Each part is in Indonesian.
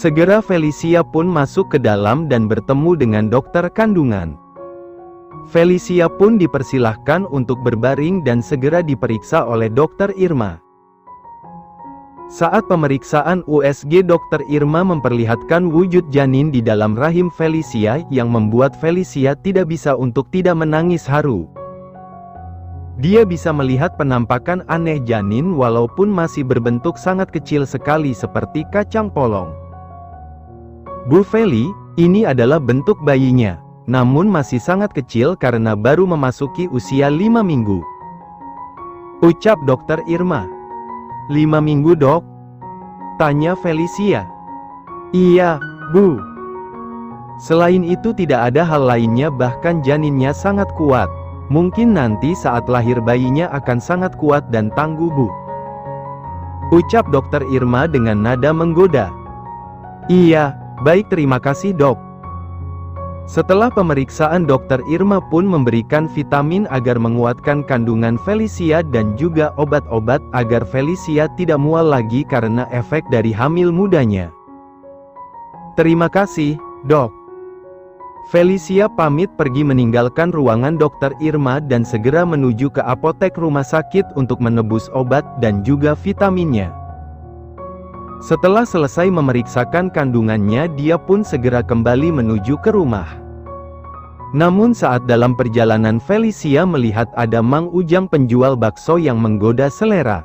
Segera Felicia pun masuk ke dalam dan bertemu dengan dokter kandungan. Felicia pun dipersilahkan untuk berbaring dan segera diperiksa oleh dokter Irma. Saat pemeriksaan USG, dokter Irma memperlihatkan wujud janin di dalam rahim Felicia yang membuat Felicia tidak bisa untuk tidak menangis haru. Dia bisa melihat penampakan aneh janin walaupun masih berbentuk sangat kecil sekali seperti kacang polong. "Bu Feli, ini adalah bentuk bayinya, namun masih sangat kecil karena baru memasuki usia 5 minggu. Ucap dokter Irma. "5 minggu dok?" tanya Felicia. "Iya, Bu. Selain itu tidak ada hal lainnya, bahkan janinnya sangat kuat. Mungkin nanti saat lahir bayinya akan sangat kuat dan tangguh, Bu." Ucap dokter Irma dengan nada menggoda. "Iya, baik, terima kasih dok." Setelah pemeriksaan, dokter Irma pun memberikan vitamin agar menguatkan kandungan Felicia dan juga obat-obat agar Felicia tidak mual lagi karena efek dari hamil mudanya. "Terima kasih, dok." Felicia pamit pergi meninggalkan ruangan dokter Irma dan segera menuju ke apotek rumah sakit untuk menebus obat dan juga vitaminnya. Setelah selesai memeriksakan kandungannya, dia pun segera kembali menuju ke rumah. Namun saat dalam perjalanan, Felicia melihat ada Mang Ujang, penjual bakso yang menggoda selera.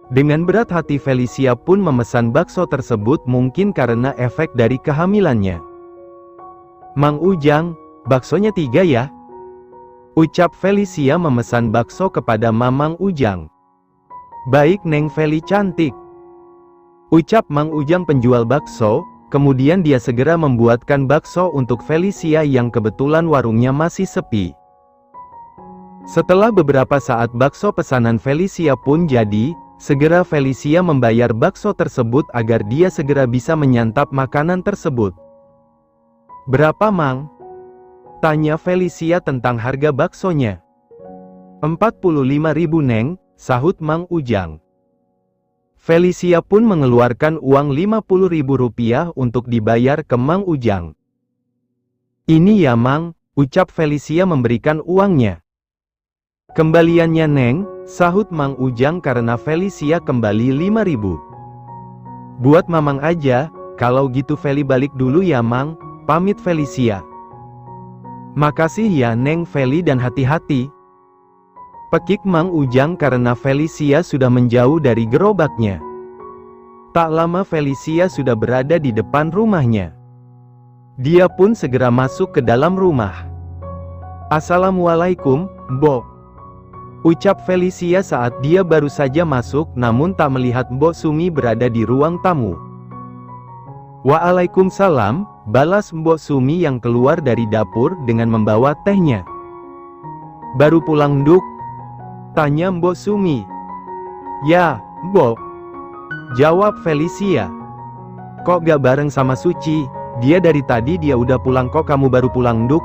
Dengan berat hati Felicia pun memesan bakso tersebut, mungkin karena efek dari kehamilannya. "Mang Ujang, baksonya 3 ya?" ucap Felicia memesan bakso kepada Mamang Ujang. "Baik Neng Feli cantik," ucap Mang Ujang penjual bakso, kemudian dia segera membuatkan bakso untuk Felicia yang kebetulan warungnya masih sepi. Setelah beberapa saat bakso pesanan Felicia pun jadi, segera Felicia membayar bakso tersebut agar dia segera bisa menyantap makanan tersebut. "Berapa Mang?" tanya Felicia tentang harga baksonya. 45.000 Neng, sahut Mang Ujang. Felicia pun mengeluarkan uang Rp50.000 untuk dibayar ke Mang Ujang. "Ini ya Mang," ucap Felicia memberikan uangnya. "Kembaliannya Neng," sahut Mang Ujang karena Felicia kembali 5.000. "Buat Mamang aja, kalau gitu Feli balik dulu ya Mang," pamit Felicia. "Makasih ya Neng Feli dan hati-hati," pekik Mang Ujang karena Felicia sudah menjauh dari gerobaknya. Tak lama Felicia sudah berada di depan rumahnya. Dia pun segera masuk ke dalam rumah. "Assalamualaikum, Mbok," ucap Felicia saat dia baru saja masuk, namun tak melihat Mbok Sumi berada di ruang tamu. "Waalaikumsalam," balas Mbok Sumi yang keluar dari dapur dengan membawa tehnya. "Baru pulang Nduk?" tanya Mbok Sumi. "Ya, Mbok," jawab Felicia. "Kok gak bareng sama Suci? Dia dari tadi dia udah pulang, kok kamu baru pulang Nduk?"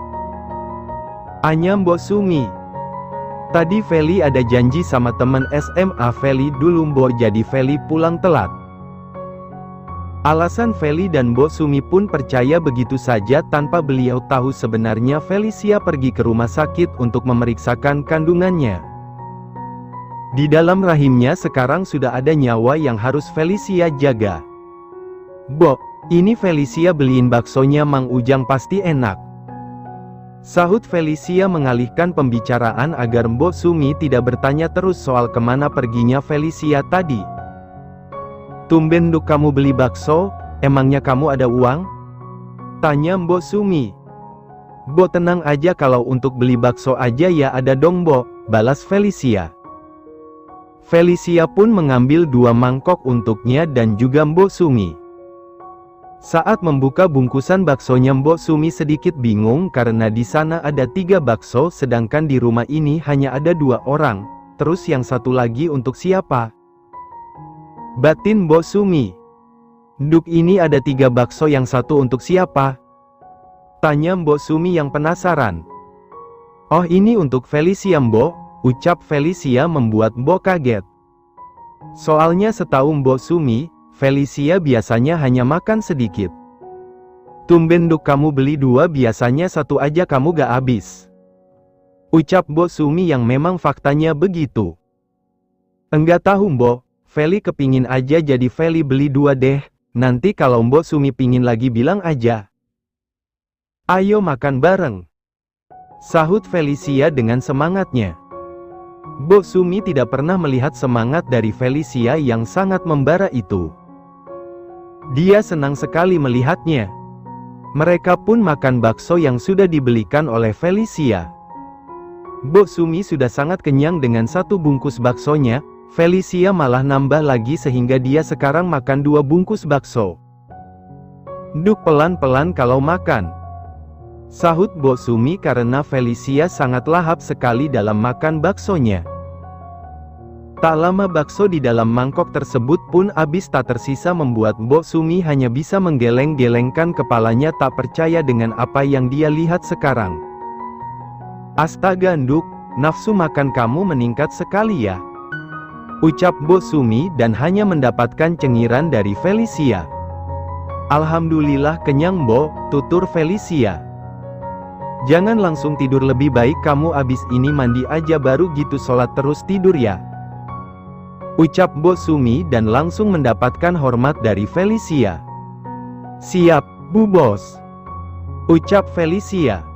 anya Mbok Sumi. "Tadi Feli ada janji sama teman SMA Feli dulu Mbok, jadi Feli pulang telat." Alasan Feli dan Mbok Sumi pun percaya begitu saja tanpa beliau tahu sebenarnya Felicia pergi ke rumah sakit untuk memeriksakan kandungannya. Di dalam rahimnya sekarang sudah ada nyawa yang harus Felicia jaga. "Mbok, ini Felicia beliin baksonya Mang Ujang, pasti enak," sahut Felicia mengalihkan pembicaraan agar Mbok Sumi tidak bertanya terus soal kemana perginya Felicia tadi. "Tumben Nduk kamu beli bakso, emangnya kamu ada uang?" tanya Mbok Sumi. "Mbok tenang aja, kalau untuk beli bakso aja ya ada dong Mbok," balas Felicia. Felicia pun mengambil 2 mangkok untuknya dan juga Mbok Sumi. Saat membuka bungkusan baksonya, Mbok Sumi sedikit bingung karena di sana ada 3 bakso sedangkan di rumah ini hanya ada 2 orang, terus yang satu lagi untuk siapa? Batin Mbok Sumi. "Nduk, ini ada 3 bakso, yang satu untuk siapa?" tanya Mbok Sumi yang penasaran. "Oh, ini untuk Felicia Mbok," ucap Felicia membuat Mbok kaget. Soalnya setahu Mbok Sumi, Felicia biasanya hanya makan sedikit. Tumben Duk, kamu beli 2, biasanya 1 aja kamu gak habis. Ucap Mbok Sumi yang memang faktanya begitu. Enggak tahu Mbok, Feli kepingin aja jadi Feli beli 2 deh, nanti kalau Mbok Sumi pingin lagi bilang aja. Ayo makan bareng, sahut Felicia dengan semangatnya. Mbok Sumi tidak pernah melihat semangat dari Felicia yang sangat membara itu. Dia senang sekali melihatnya. Mereka pun makan bakso yang sudah dibelikan oleh Felicia. Mbok Sumi sudah sangat kenyang dengan 1 bungkus baksonya, Felicia malah nambah lagi sehingga dia sekarang makan 2 bungkus bakso. Duk, pelan-pelan kalau makan, sahut Mbok Sumi karena Felicia sangat lahap sekali dalam makan baksonya. Tak lama bakso di dalam mangkok tersebut pun habis tak tersisa membuat Mbok Sumi hanya bisa menggeleng-gelengkan kepalanya tak percaya dengan apa yang dia lihat sekarang. Astaga Nduk, nafsu makan kamu meningkat sekali ya, ucap Mbok Sumi dan hanya mendapatkan cengiran dari Felicia. Alhamdulillah kenyang Mbok, tutur Felicia. Jangan langsung tidur, lebih baik kamu abis ini mandi aja baru gitu sholat terus tidur ya, ucap Mbok Sumi dan langsung mendapatkan hormat dari Felicia. Siap, Bu Bos, ucap Felicia.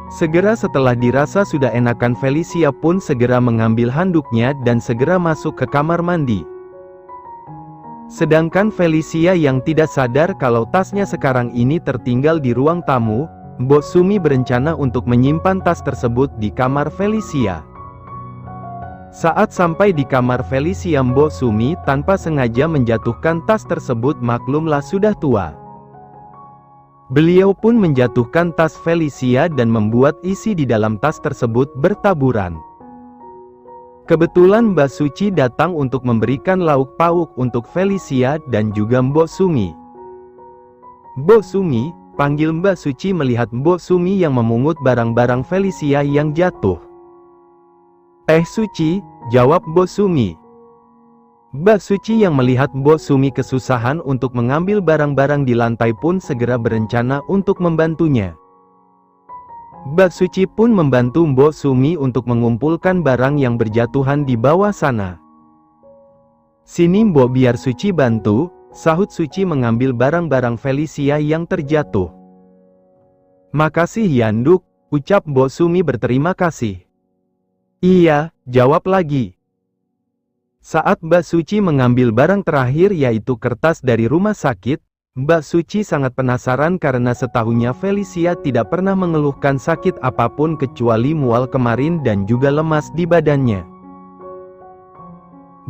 Segera setelah dirasa sudah enakan, Felicia pun segera mengambil handuknya dan segera masuk ke kamar mandi. Sedangkan Felicia yang tidak sadar kalau tasnya sekarang ini tertinggal di ruang tamu, Mbok Sumi berencana untuk menyimpan tas tersebut di kamar Felicia. Saat sampai di kamar Felicia, Mbok Sumi tanpa sengaja menjatuhkan tas tersebut, maklumlah sudah tua. Beliau pun menjatuhkan tas Felicia dan membuat isi di dalam tas tersebut bertaburan. Kebetulan Mbak Suci datang untuk memberikan lauk pauk untuk Felicia dan juga Mbok Sumi. Mbok Sumi, panggil Mbak Suci melihat Mbok Sumi yang memungut barang-barang Felicia yang jatuh. Suci, jawab Mbok Sumi. Mbak Suci yang melihat Mbok Sumi kesusahan untuk mengambil barang-barang di lantai pun segera berencana untuk membantunya. Mbak Suci pun membantu Mbok Sumi untuk mengumpulkan barang yang berjatuhan di bawah sana. Sini Mbok, biar Suci bantu, sahut Suci mengambil barang-barang Felicia yang terjatuh. Makasih ya Nduk, ucap Mbok Sumi berterima kasih. Iya, jawab lagi. Saat Mbak Suci mengambil barang terakhir yaitu kertas dari rumah sakit, Mbak Suci sangat penasaran karena setahunya Felicia tidak pernah mengeluhkan sakit apapun kecuali mual kemarin dan juga lemas di badannya.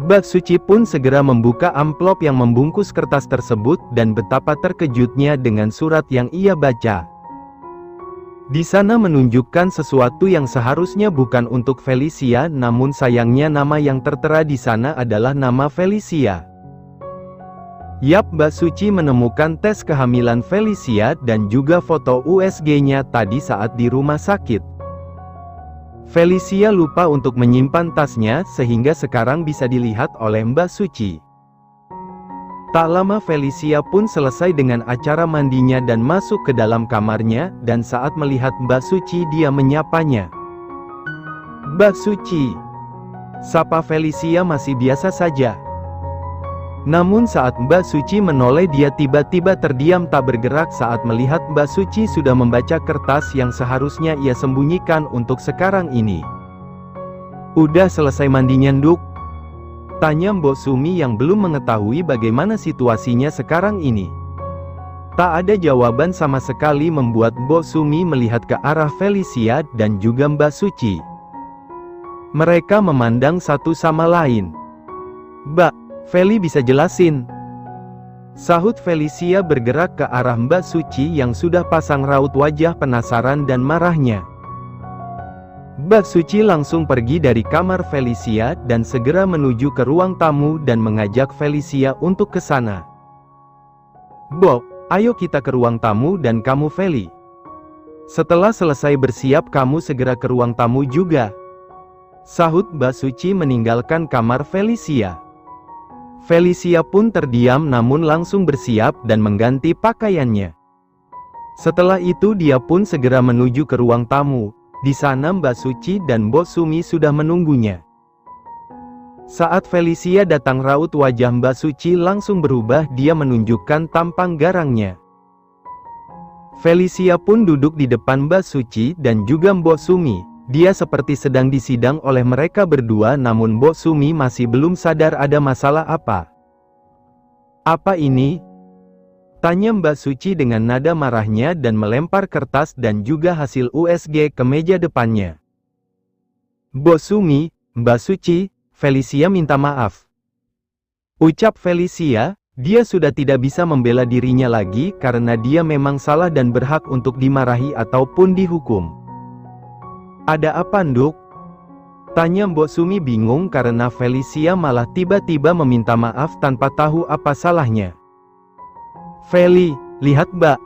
Mbak Suci pun segera membuka amplop yang membungkus kertas tersebut dan betapa terkejutnya dengan surat yang ia baca. Di sana menunjukkan sesuatu yang seharusnya bukan untuk Felicia, namun sayangnya nama yang tertera di sana adalah nama Felicia. Yap, Mbak Suci menemukan tes kehamilan Felicia dan juga foto USG-nya tadi saat di rumah sakit. Felicia lupa untuk menyimpan tasnya sehingga sekarang bisa dilihat oleh Mbak Suci. Tak lama Felicia pun selesai dengan acara mandinya dan masuk ke dalam kamarnya, dan saat melihat Mbak Suci dia menyapanya. Mbak Suci, sapa Felicia masih biasa saja. Namun saat Mbak Suci menoleh dia tiba-tiba terdiam tak bergerak saat melihat Mbak Suci sudah membaca kertas yang seharusnya ia sembunyikan untuk sekarang ini. Udah selesai mandinya Nduk? Tanya Mbok Sumi yang belum mengetahui bagaimana situasinya sekarang ini. Tak ada jawaban sama sekali membuat Mbok Sumi melihat ke arah Felicia dan juga Mbak Suci. Mereka memandang satu sama lain. Mbak, Feli bisa jelasin? Sahut Felicia bergerak ke arah Mbak Suci yang sudah pasang raut wajah penasaran dan marahnya. Mbak Suci langsung pergi dari kamar Felicia dan segera menuju ke ruang tamu dan mengajak Felicia untuk ke sana. Bob, ayo kita ke ruang tamu dan kamu Feli. Setelah selesai bersiap kamu segera ke ruang tamu juga. Sahut Mbak Suci meninggalkan kamar Felicia. Felicia pun terdiam namun langsung bersiap dan mengganti pakaiannya. Setelah itu dia pun segera menuju ke ruang tamu. Di sana Mbak Suci dan Bosumi sudah menunggunya. Saat Felicia datang raut wajah Mbak Suci langsung berubah, dia menunjukkan tampang garangnya. Felicia pun duduk di depan Mbak Suci dan juga Bosumi. Dia seperti sedang disidang oleh mereka berdua, namun Bosumi masih belum sadar ada masalah apa. "Apa ini?" tanya Mbak Suci dengan nada marahnya dan melempar kertas dan juga hasil USG ke meja depannya. "Bosumi, Mbak Suci, Felicia minta maaf," ucap Felicia. Dia sudah tidak bisa membela dirinya lagi karena dia memang salah dan berhak untuk dimarahi ataupun dihukum. "Ada apa, Nduk?" tanya Bosumi bingung karena Felicia malah tiba-tiba meminta maaf tanpa tahu apa salahnya. "Feli, lihat Mbak,"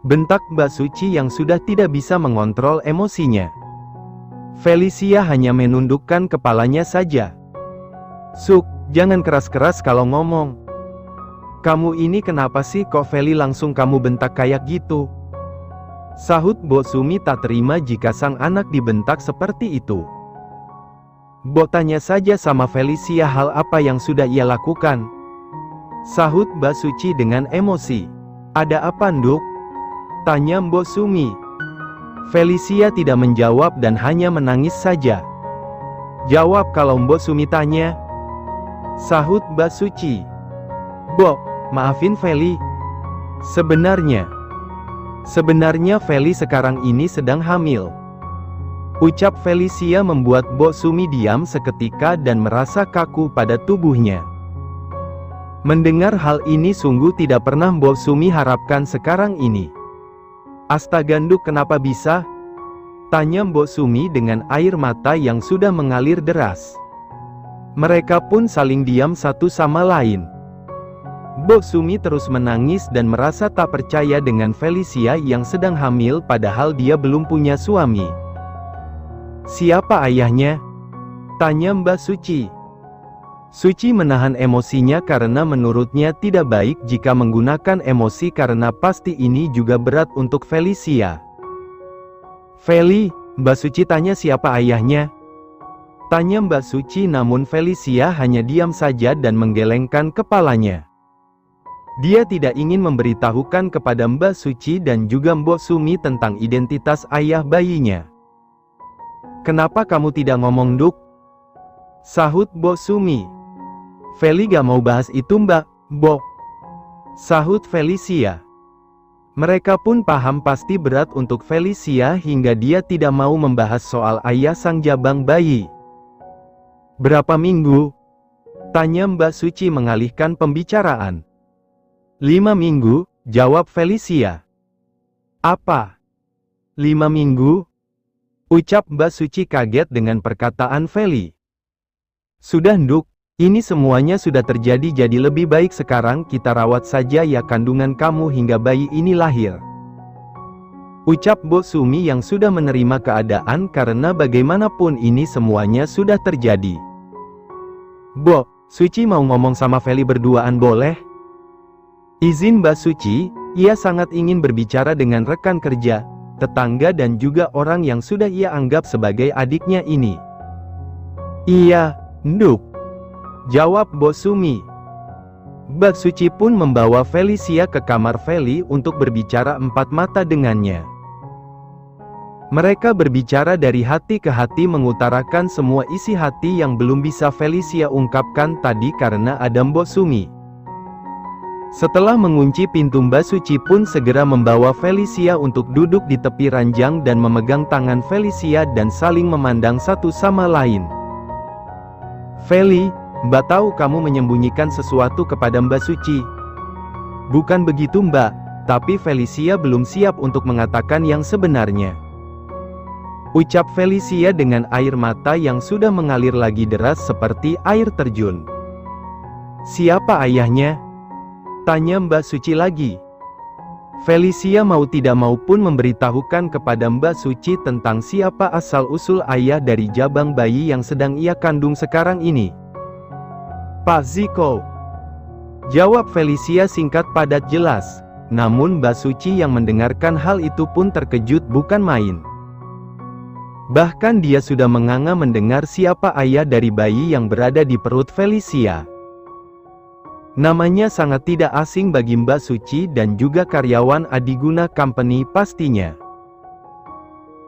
bentak Mbak Suci yang sudah tidak bisa mengontrol emosinya. Felicia hanya menundukkan kepalanya saja. "Suk, jangan keras-keras kalau ngomong. Kamu ini kenapa sih kok Feli langsung kamu bentak kayak gitu?" sahut Bosumi tak terima jika sang anak dibentak seperti itu. "Bo tanya saja sama Felicia hal apa yang sudah ia lakukan," sahut Mbak Suci dengan emosi. "Ada apa, Nduk?" tanya Bosumi. Felicia tidak menjawab dan hanya menangis saja. "Jawab kalau Bosumi tanya," sahut Mbak Suci. "Bo, maafin Feli. Sebenarnya Feli sekarang ini sedang hamil," ucap Felicia membuat Bosumi diam seketika dan merasa kaku pada tubuhnya. Mendengar hal ini sungguh tidak pernah Bosumi harapkan sekarang ini. "Astaga Nduk, kenapa bisa?" tanya Bosumi dengan air mata yang sudah mengalir deras. Mereka pun saling diam satu sama lain. Bosumi terus menangis dan merasa tak percaya dengan Felicia yang sedang hamil padahal dia belum punya suami. "Siapa ayahnya?" tanya Mbak Suci. Suci menahan emosinya karena menurutnya tidak baik jika menggunakan emosi karena pasti ini juga berat untuk Felicia. "Feli, Mbak Suci tanya siapa ayahnya?" tanya Mbak Suci, namun Felicia hanya diam saja dan menggelengkan kepalanya. Dia tidak ingin memberitahukan kepada Mbak Suci dan juga Bosumi tentang identitas ayah bayinya. "Kenapa kamu tidak ngomong, Nduk?" sahut Bosumi. "Feli gak mau bahas itu Mbak, Bo," sahut Felicia. Mereka pun paham pasti berat untuk Felicia hingga dia tidak mau membahas soal ayah sang jabang bayi. "Berapa minggu?" tanya Mbak Suci mengalihkan pembicaraan. 5 minggu, jawab Felicia. "Apa? 5 minggu?" ucap Mbak Suci kaget dengan perkataan Feli. "Sudah Nduk, ini semuanya sudah terjadi, jadi lebih baik sekarang kita rawat saja ya kandungan kamu hingga bayi ini lahir," ucap Bosumi yang sudah menerima keadaan karena bagaimanapun ini semuanya sudah terjadi. "Bo, Suci mau ngomong sama Feli berduaan boleh?" "Izin Mbak Suci, ia sangat ingin berbicara dengan rekan kerja, tetangga dan juga orang yang sudah ia anggap sebagai adiknya ini." "Iya, Nduk," jawab Bosumi. Mbak Suci pun membawa Felicia ke kamar Feli untuk berbicara empat mata dengannya. Mereka berbicara dari hati ke hati, mengutarakan semua isi hati yang belum bisa Felicia ungkapkan tadi karena ada Bosumi. Setelah mengunci pintu, Mbak Suci pun segera membawa Felicia untuk duduk di tepi ranjang dan memegang tangan Felicia dan saling memandang satu sama lain. "Feli, Mbak tahu kamu menyembunyikan sesuatu kepada Mbak Suci." "Bukan begitu Mbak, tapi Felicia belum siap untuk mengatakan yang sebenarnya," ucap Felicia dengan air mata yang sudah mengalir lagi deras seperti air terjun. "Siapa ayahnya?" tanya Mbak Suci lagi. Felicia mau tidak mau pun memberitahukan kepada Mbak Suci tentang siapa asal-usul ayah dari jabang bayi yang sedang ia kandung sekarang ini. Pak Ziko. Jawab Felicia singkat padat jelas. Namun Mbak Suci yang mendengarkan hal itu pun terkejut bukan main. Bahkan dia sudah menganga mendengar siapa ayah dari bayi yang berada di perut Felicia. Namanya sangat tidak asing bagi Mbak Suci dan juga karyawan Adiguna Company pastinya.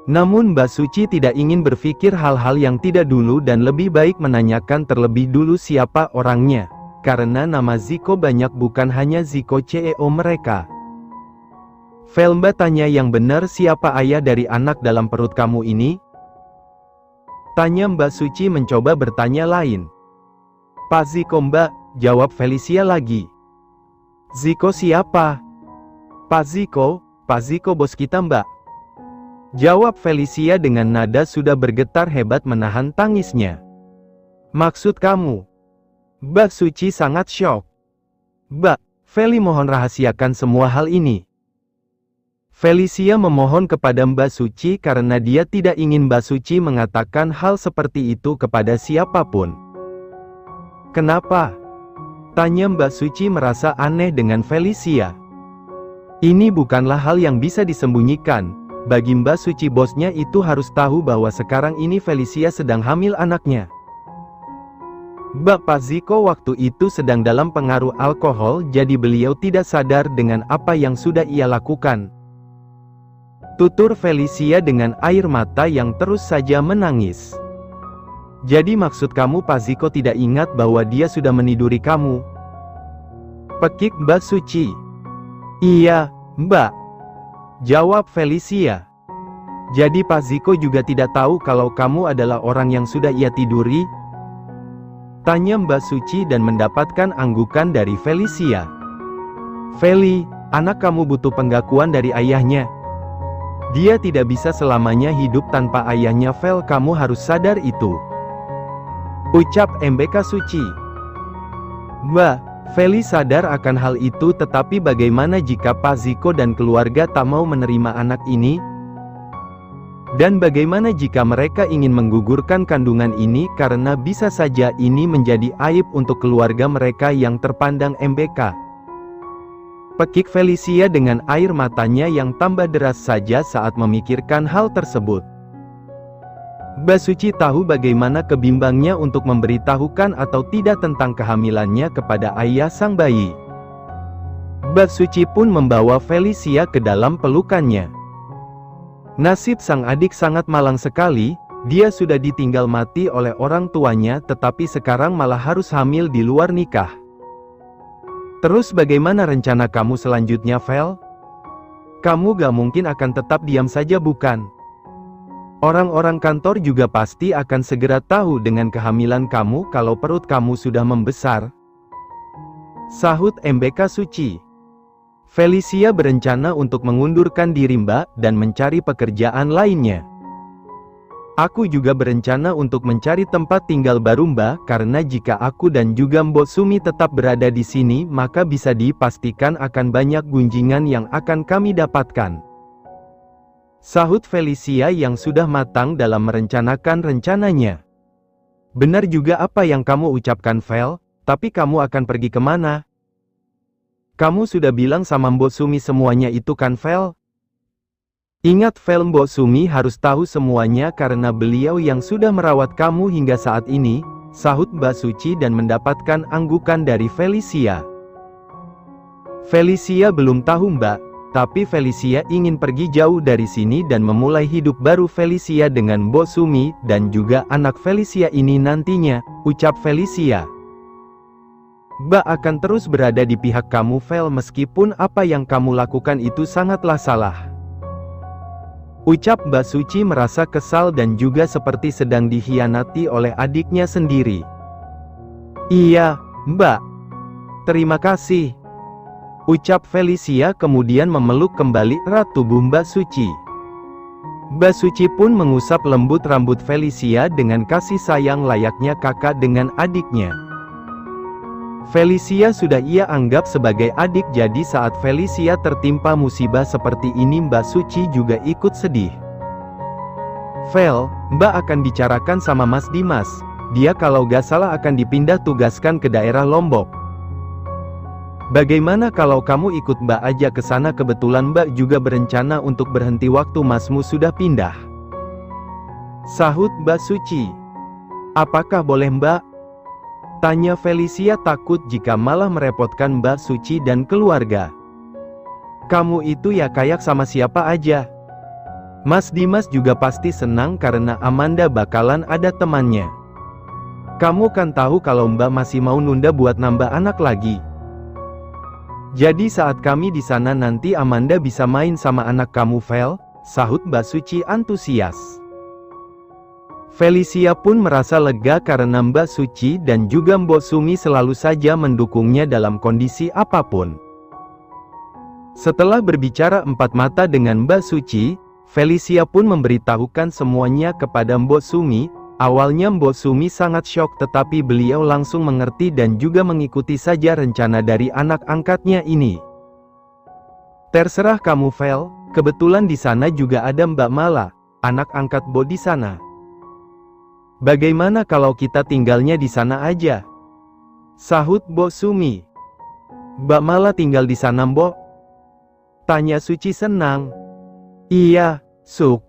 Namun Mbak Suci tidak ingin berpikir hal-hal yang tidak dulu dan lebih baik menanyakan terlebih dulu siapa orangnya. Karena nama Ziko banyak bukan hanya Ziko CEO mereka. Vel, Mbak tanya yang benar, siapa ayah dari anak dalam perut kamu ini? Tanya Mbak Suci mencoba bertanya lain. Pak Ziko Mbak, jawab Felicia lagi. Ziko siapa? Pak Ziko bos kita Mbak. Jawab Felicia dengan nada sudah bergetar hebat menahan tangisnya. Maksud kamu? Mbak Suci sangat syok. Mbak, Feli mohon rahasiakan semua hal ini. Felicia memohon kepada Mbak Suci karena dia tidak ingin Mbak Suci mengatakan hal seperti itu kepada siapapun. Kenapa? Tanya Mbak Suci merasa aneh dengan Felicia. Ini bukanlah hal yang bisa disembunyikan. Bagi Mbak Suci bosnya itu harus tahu bahwa sekarang ini Felicia sedang hamil anaknya. Pak Ziko waktu itu sedang dalam pengaruh alkohol, jadi beliau tidak sadar dengan apa yang sudah ia lakukan. Tutur Felicia dengan air mata yang terus saja menangis. Jadi maksud kamu Pak Ziko tidak ingat bahwa dia sudah meniduri kamu? Pekik Mbak Suci. Iya, Mbak. Jawab Felicia. Jadi Pak Ziko juga tidak tahu kalau kamu adalah orang yang sudah ia tiduri? Tanya Mbak Suci dan mendapatkan anggukan dari Felicia. Feli, anak kamu butuh pengakuan dari ayahnya. Dia tidak bisa selamanya hidup tanpa ayahnya Vel, kamu harus sadar itu. Ucap MBK Suci. Mbak, Feli sadar akan hal itu, tetapi bagaimana jika Pak Ziko dan keluarga tak mau menerima anak ini? Dan bagaimana jika mereka ingin menggugurkan kandungan ini karena bisa saja ini menjadi aib untuk keluarga mereka yang terpandang MBK? Pekik Felicia dengan air matanya yang tambah deras saja saat memikirkan hal tersebut. Mbak Suci tahu bagaimana kebimbangnya untuk memberitahukan atau tidak tentang kehamilannya kepada ayah sang bayi. Mbak Suci pun membawa Felicia ke dalam pelukannya. Nasib sang adik sangat malang sekali, dia sudah ditinggal mati oleh orang tuanya tetapi sekarang malah harus hamil di luar nikah. Terus bagaimana rencana kamu selanjutnya Vel? Kamu gak mungkin akan tetap diam saja bukan? Orang-orang kantor juga pasti akan segera tahu dengan kehamilan kamu kalau perut kamu sudah membesar. Sahut MBK Suci. Felicia berencana untuk mengundurkan diri Mbak dan mencari pekerjaan lainnya. Aku juga berencana untuk mencari tempat tinggal baru Mbak, karena jika aku dan juga Mbok Sumi tetap berada di sini maka bisa dipastikan akan banyak gunjingan yang akan kami dapatkan. Sahut Felicia yang sudah matang dalam merencanakan rencananya. Benar juga apa yang kamu ucapkan Vel, tapi kamu akan pergi kemana? Kamu sudah bilang sama Mbok Sumi semuanya itu kan Vel? Ingat Vel, Mbok Sumi harus tahu semuanya karena beliau yang sudah merawat kamu hingga saat ini, sahut Mbak Suci dan mendapatkan anggukan dari Felicia. Felicia belum tahu Mbak, tapi Felicia ingin pergi jauh dari sini dan memulai hidup baru Felicia dengan Mbok Sumi dan juga anak Felicia ini nantinya, ucap Felicia. Mbak akan terus berada di pihak kamu Vel meskipun apa yang kamu lakukan itu sangatlah salah. Ucap Mbak Suci merasa kesal dan juga seperti sedang dikhianati oleh adiknya sendiri. Iya, Mbak. Terima kasih. Ucap Felicia kemudian memeluk kembali erat tubuh Mbak Suci. Mbak Suci pun mengusap lembut rambut Felicia dengan kasih sayang layaknya kakak dengan adiknya. Felicia sudah ia anggap sebagai adik, jadi saat Felicia tertimpa musibah seperti ini Mbak Suci juga ikut sedih. Vel, Mbak akan bicarakan sama Mas Dimas. dia kalau gak salah akan dipindah tugaskan ke daerah Lombok. Bagaimana kalau kamu ikut Mbak aja ke sana, kebetulan Mbak juga berencana untuk berhenti waktu Masmu sudah pindah. Sahut Mbak Suci. Apakah boleh Mbak? Tanya Felicia takut jika malah merepotkan Mbak Suci dan keluarga. Kamu itu ya kayak sama siapa aja. Mas Dimas juga pasti senang karena Amanda bakalan ada temannya. Kamu kan tahu kalau Mbak masih mau nunda buat nambah anak lagi. Jadi saat kami di sana nanti Amanda bisa main sama anak kamu, Vel, sahut Mbak Suci antusias. Felicia pun merasa lega karena Mbak Suci dan juga Mbok Sumi selalu saja mendukungnya dalam kondisi apapun. Setelah berbicara empat mata dengan Mbak Suci, Felicia pun memberitahukan semuanya kepada Mbok Sumi. Awalnya Mbok Sumi sangat syok, tetapi beliau langsung mengerti dan juga mengikuti saja rencana dari anak angkatnya ini. Terserah kamu, Vel, kebetulan di sana juga ada Mbak Mala, anak angkat Bo di sana. Bagaimana kalau kita tinggalnya di sana aja? Sahut Mbok Sumi. Mbak Mala tinggal di sana, Mbok? Tanya Suci senang. Iya, Suk.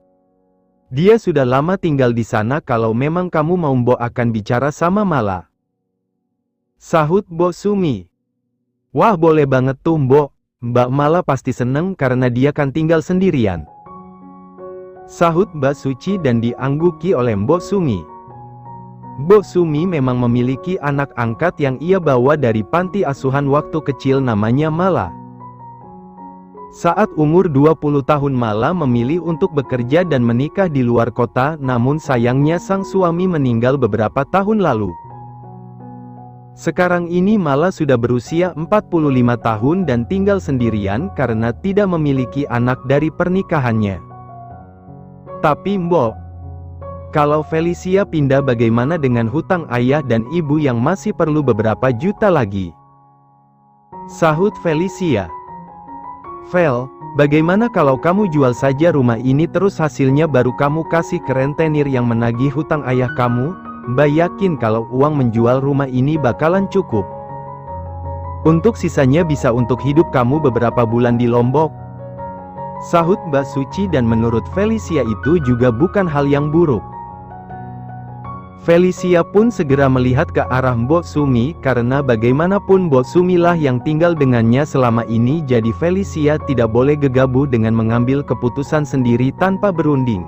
Dia sudah lama tinggal di sana, kalau memang kamu mau Mbok akan bicara sama Mala. Sahut Mbok Sumi. Wah boleh banget tuh Mbok, Mbak Mala pasti seneng karena dia kan tinggal sendirian. Sahut Mbak Suci dan diangguki oleh Mbok Sumi. Mbok Sumi memang memiliki anak angkat yang ia bawa dari panti asuhan waktu kecil, namanya Mala. Saat umur 20 tahun Mala memilih untuk bekerja dan menikah di luar kota, namun sayangnya sang suami meninggal beberapa tahun lalu. Sekarang ini Mala sudah berusia 45 tahun dan tinggal sendirian karena tidak memiliki anak dari pernikahannya. Tapi Mbok, kalau Felicia pindah bagaimana dengan hutang ayah dan ibu yang masih perlu beberapa juta lagi? Sahut Felicia. Vel, bagaimana kalau kamu jual saja rumah ini terus hasilnya baru kamu kasih ke rentenir yang menagih hutang ayah kamu? Mbak yakin kalau uang menjual rumah ini bakalan cukup. Untuk sisanya bisa untuk hidup kamu beberapa bulan di Lombok. Sahut Mbak Suci, dan menurut Felicia itu juga bukan hal yang buruk. Felicia pun segera melihat ke arah Mbok Sumi, karena bagaimanapun Mbok Sumi lah yang tinggal dengannya selama ini, jadi Felicia tidak boleh gegabah dengan mengambil keputusan sendiri tanpa berunding.